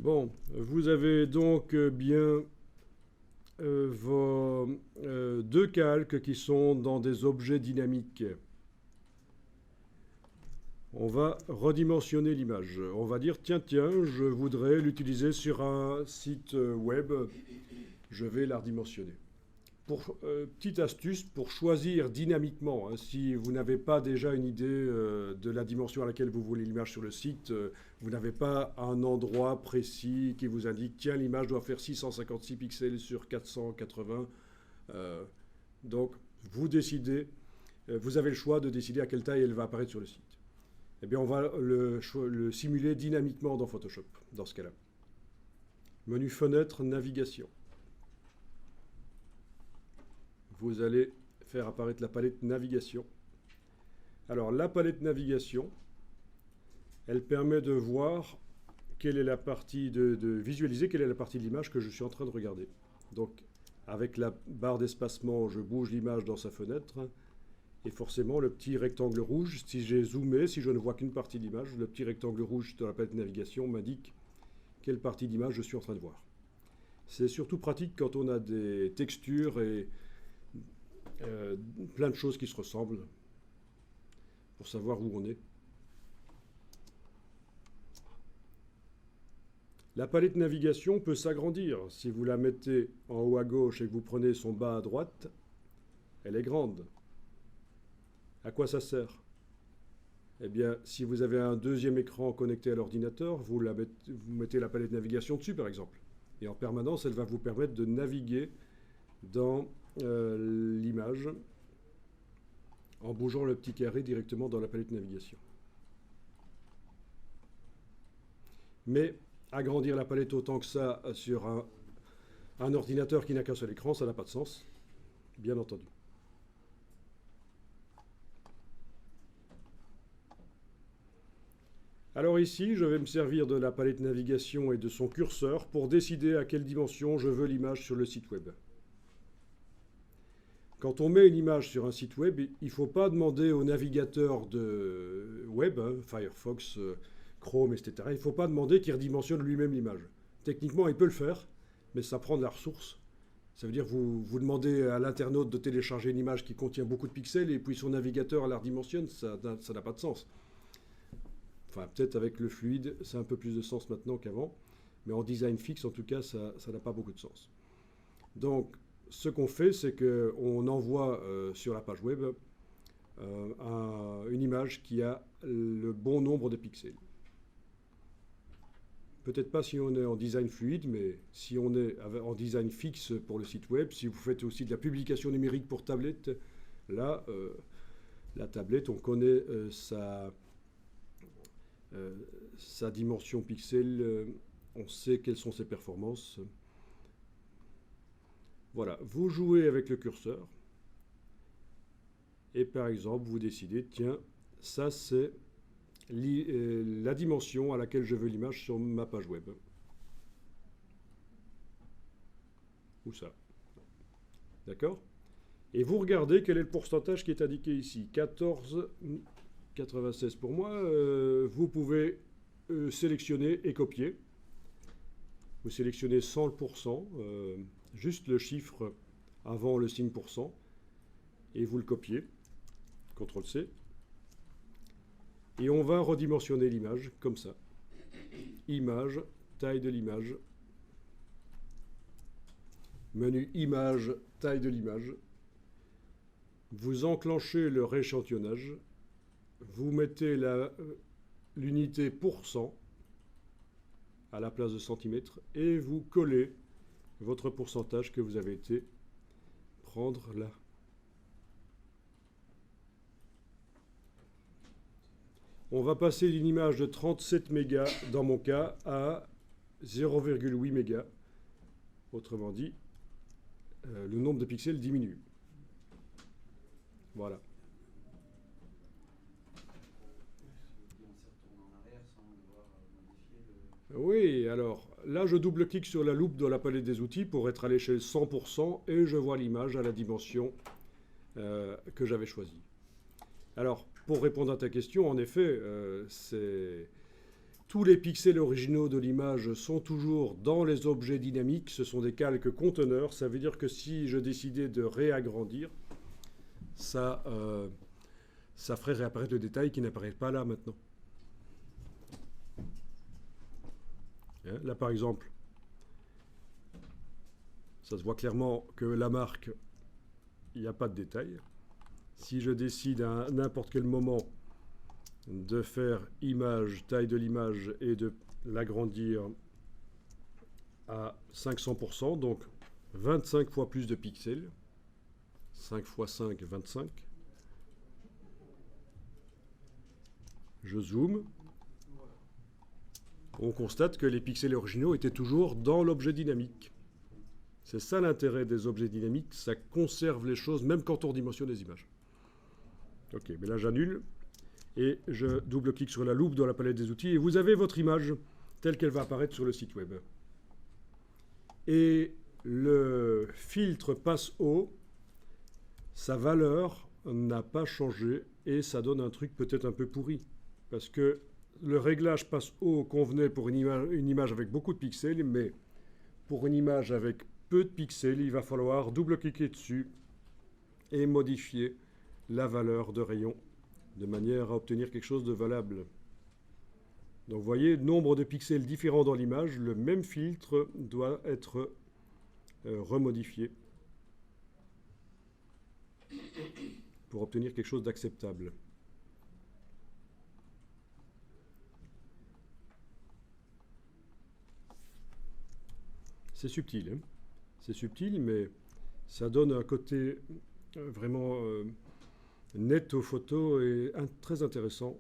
Bon, vous avez donc bien vos deux calques qui sont dans des objets dynamiques. On va redimensionner l'image. On va dire, tiens, je voudrais l'utiliser sur un site web. Je vais la redimensionner. Petite astuce pour choisir dynamiquement, hein, si vous n'avez pas déjà une idée de la dimension à laquelle vous voulez l'image sur le site, vous n'avez pas un endroit précis qui vous indique tiens, l'image doit faire 656 pixels sur 480. Donc vous décidez, vous avez le choix de décider à quelle taille elle va apparaître sur le site. Eh bien, on va le simuler dynamiquement dans Photoshop, dans ce cas-là. Menu fenêtre, navigation. Vous allez faire apparaître la palette navigation. Alors la palette navigation, elle permet de voir quelle est la partie, de visualiser quelle est la partie de l'image que je suis en train de regarder. Donc avec la barre d'espacement, je bouge l'image dans sa fenêtre. Et forcément, le petit rectangle rouge, si j'ai zoomé, si je ne vois qu'une partie de l'image, le petit rectangle rouge de la palette navigation m'indique quelle partie d'image je suis en train de voir. C'est surtout pratique quand on a des textures et plein de choses qui se ressemblent pour savoir où on est. La palette navigation peut s'agrandir. Si vous la mettez en haut à gauche et que vous prenez son bas à droite, elle est grande. À quoi ça sert? Eh bien, si vous avez un deuxième écran connecté à l'ordinateur, vous mettez la palette navigation dessus, par exemple. Et en permanence, elle va vous permettre de naviguer dans l'image en bougeant le petit carré directement dans la palette navigation. Mais agrandir la palette autant que ça sur un ordinateur qui n'a qu'un seul écran, ça n'a pas de sens, bien entendu. Alors ici, je vais me servir de la palette navigation et de son curseur pour décider à quelle dimension je veux l'image sur le site web. Quand on met une image sur un site web, il ne faut pas demander au navigateur de web, hein, Firefox, Chrome, etc., il ne faut pas demander qu'il redimensionne lui-même l'image. Techniquement, il peut le faire, mais ça prend de la ressource. Ça veut dire que vous demandez à l'internaute de télécharger une image qui contient beaucoup de pixels et puis son navigateur la redimensionne, ça n'a pas de sens. Enfin, peut-être avec le fluide, ça a un peu plus de sens maintenant qu'avant, mais en design fixe, en tout cas, ça n'a pas beaucoup de sens. Donc, ce qu'on fait, c'est qu'on envoie sur la page web une image qui a le bon nombre de pixels. Peut-être pas si on est en design fluide, mais si on est en design fixe pour le site web, si vous faites aussi de la publication numérique pour tablette, là, la tablette, on connaît sa dimension pixel, on sait quelles sont ses performances. Voilà, vous jouez avec le curseur et par exemple vous décidez, tiens, ça c'est la dimension à laquelle je veux l'image sur ma page web. Ou ça. D'accord? Et vous regardez quel est le pourcentage qui est indiqué ici. 14,96 pour moi. Vous pouvez sélectionner et copier. Vous sélectionnez 100%, juste le chiffre avant le signe %, et vous le copiez. CTRL-C. Et on va redimensionner l'image comme ça. Image, taille de l'image. Menu image, taille de l'image. Vous enclenchez le rééchantillonnage. Vous mettez l'unité %, à la place de centimètres, et vous collez votre pourcentage que vous avez été prendre là. On va passer d'une image de 37 mégas, dans mon cas, à 0,8 mégas. Autrement dit, le nombre de pixels diminue. Voilà. Oui, alors là je double-clique sur la loupe dans la palette des outils pour être à l'échelle 100% et je vois l'image à la dimension que j'avais choisie. Alors, pour répondre à ta question, en effet, tous les pixels originaux de l'image sont toujours dans les objets dynamiques. Ce sont des calques conteneurs. Ça veut dire que si je décidais de réagrandir, ça ferait réapparaître le détail qui n'apparaît pas là maintenant. Là, par exemple, ça se voit clairement que la marque, il n'y a pas de détail. Si je décide à n'importe quel moment de faire image, taille de l'image et de l'agrandir à 500%, donc 25 fois plus de pixels, 5 x 5, 25. Je zoome. On constate que les pixels originaux étaient toujours dans l'objet dynamique. C'est ça l'intérêt des objets dynamiques, ça conserve les choses même quand on redimensionne les images. Ok, mais là j'annule et je double-clique sur la loupe dans la palette des outils et vous avez votre image telle qu'elle va apparaître sur le site web. Et le filtre passe haut, sa valeur n'a pas changé et ça donne un truc peut-être un peu pourri. Parce que le réglage passe haut convenait pour une image avec beaucoup de pixels, mais pour une image avec peu de pixels, il va falloir double-cliquer dessus et modifier la valeur de rayon de manière à obtenir quelque chose de valable. Donc vous voyez, nombre de pixels différents dans l'image, le même filtre doit être remodifié pour obtenir quelque chose d'acceptable. C'est subtil, hein. C'est subtil, mais ça donne un côté vraiment net aux photos et très intéressant.